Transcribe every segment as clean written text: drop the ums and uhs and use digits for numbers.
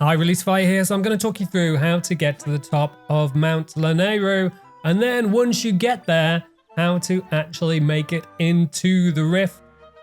Hi, Release Fire here. So I'm going to talk you through how to get to the top of Mount Lanayru, and then once you get there, how to actually make it into the rift.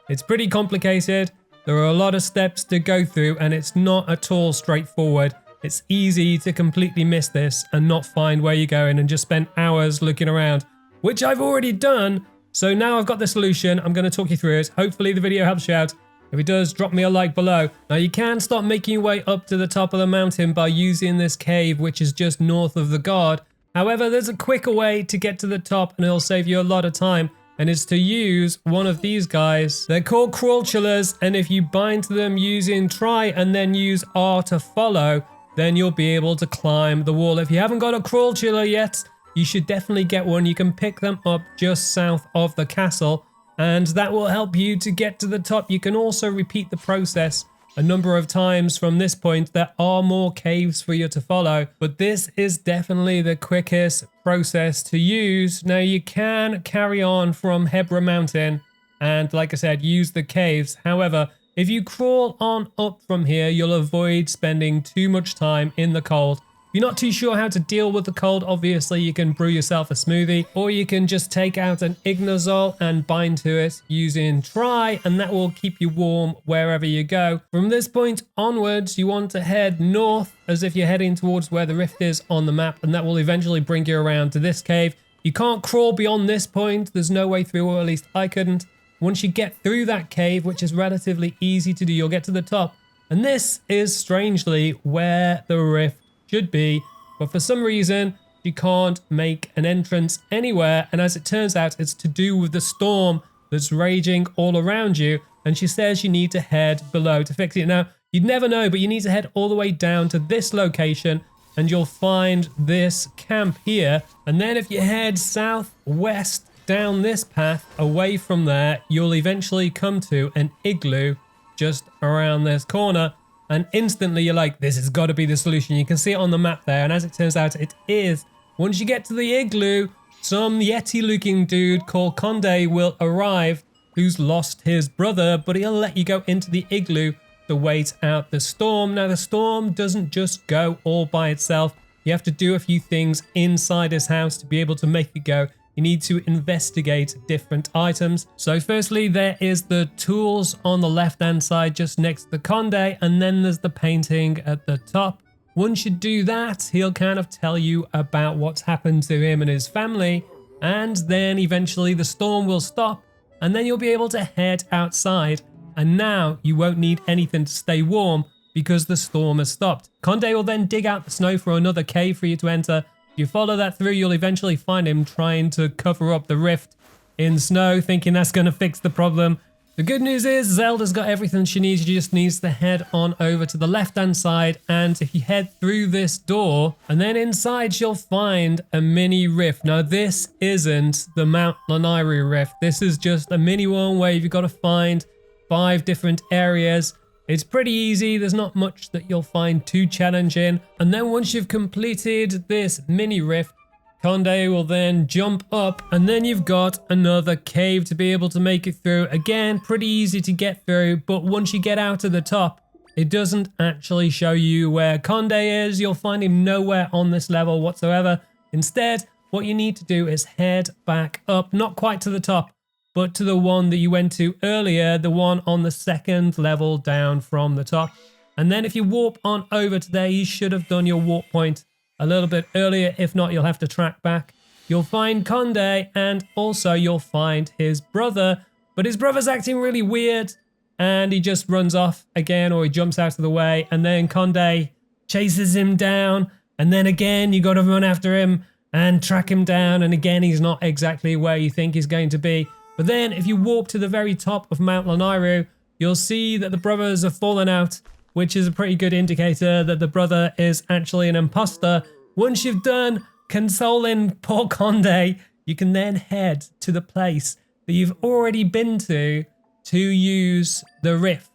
It's pretty complicated. There are a lot of steps to go through, and it's not at all straightforward. It's easy to completely miss this and not find where you're going and just spend hours looking around, which I've already done. So now I've got the solution. I'm going to talk you through it. Hopefully the video helps you out. If it does, drop me a like below. Now you can start making your way up to the top of the mountain by using this cave, which is just north of the guard. However, there's a quicker way to get to the top and it'll save you a lot of time. And it's to use one of these guys. They're called crawlchulas, and if you bind to them using try and then use R to follow, then you'll be able to climb the wall. If you haven't got a crawlchula yet, you should definitely get one. You can pick them up just south of the castle, and that will help you to get to the top. You can also repeat the process a number of times from this point. There are more caves for you to follow, but this is definitely the quickest process to use. Now you can carry on from Hebra Mountain and, like I said, use the caves. However, if you crawl on up from here, you'll avoid spending too much time in the cold. If you're not too sure how to deal with the cold, obviously you can brew yourself a smoothie, or you can just take out an Ignazole and bind to it using try, and that will keep you warm wherever you go. From this point onwards, you want to head north as if you're heading towards where the rift is on the map, and that will eventually bring you around to this cave. You can't crawl beyond this point. There's no way through, or at least I couldn't. Once you get through that cave, which is relatively easy to do, you'll get to the top. And this is strangely where the rift should be, but for some reason you can't make an entrance anywhere, and as it turns out, it's to do with the storm that's raging all around you, and she says you need to head below to fix it. Now, you'd never know, but you need to head all the way down to this location, and you'll find this camp here, and then if you head southwest down this path away from there, you'll eventually come to an igloo just around this corner. And instantly you're like, this has got to be the solution. You can see it on the map there, and as it turns out, it is. Once you get to the igloo, some Yeti-looking dude called Conde will arrive, who's lost his brother, but he'll let you go into the igloo to wait out the storm. Now, the storm doesn't just go all by itself. You have to do a few things inside his house to be able to make it go. You need to investigate different items. So firstly, there is the tools on the left-hand side just next to the Conde, and then there's the painting at the top. Once you do that, he'll kind of tell you about what's happened to him and his family, and then eventually the storm will stop, and then you'll be able to head outside, and now you won't need anything to stay warm because the storm has stopped. Conde will then dig out the snow for another cave for you to enter. If you follow that through, you'll eventually find him trying to cover up the rift in snow, thinking that's going to fix the problem. The good news is Zelda's got everything she needs. She just needs to head on over to the left-hand side, and if you head through this door, and then inside you'll find a mini rift. Now, this isn't the Mount Lanayru rift. This is just a mini one where you've got to find 5 different areas. It's pretty easy, there's not much that you'll find too challenging. And then once you've completed this mini rift, Conde will then jump up, and then you've got another cave to be able to make it through. Again, pretty easy to get through, but once you get out to the top, it doesn't actually show you where Conde is. You'll find him nowhere on this level whatsoever. Instead, what you need to do is head back up, not quite to the top, but to the one that you went to earlier, the one on the second level down from the top. And then if you warp on over to there, you should have done your warp point a little bit earlier. If not, you'll have to track back. You'll find Conde, and also you'll find his brother, but his brother's acting really weird, and he just runs off again, or he jumps out of the way, and then Conde chases him down, and then again, you got to run after him and track him down, and again, he's not exactly where you think he's going to be. But then if you warp to the very top of Mount Lanayru, you'll see that the brothers have fallen out, which is a pretty good indicator that the brother is actually an imposter. Once you've done consoling poor Conde, you can then head to the place that you've already been to use the rift,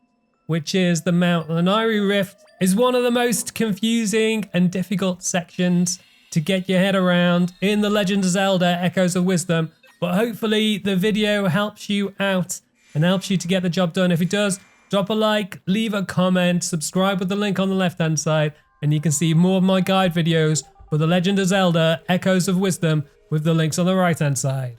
which is the Mount Lanayru rift. Is one of the most confusing and difficult sections to get your head around in The Legend of Zelda Echoes of Wisdom. But hopefully the video helps you out and helps you to get the job done. If it does, drop a like, leave a comment, subscribe with the link on the left-hand side, and you can see more of my guide videos for The Legend of Zelda Echoes of Wisdom with the links on the right-hand side.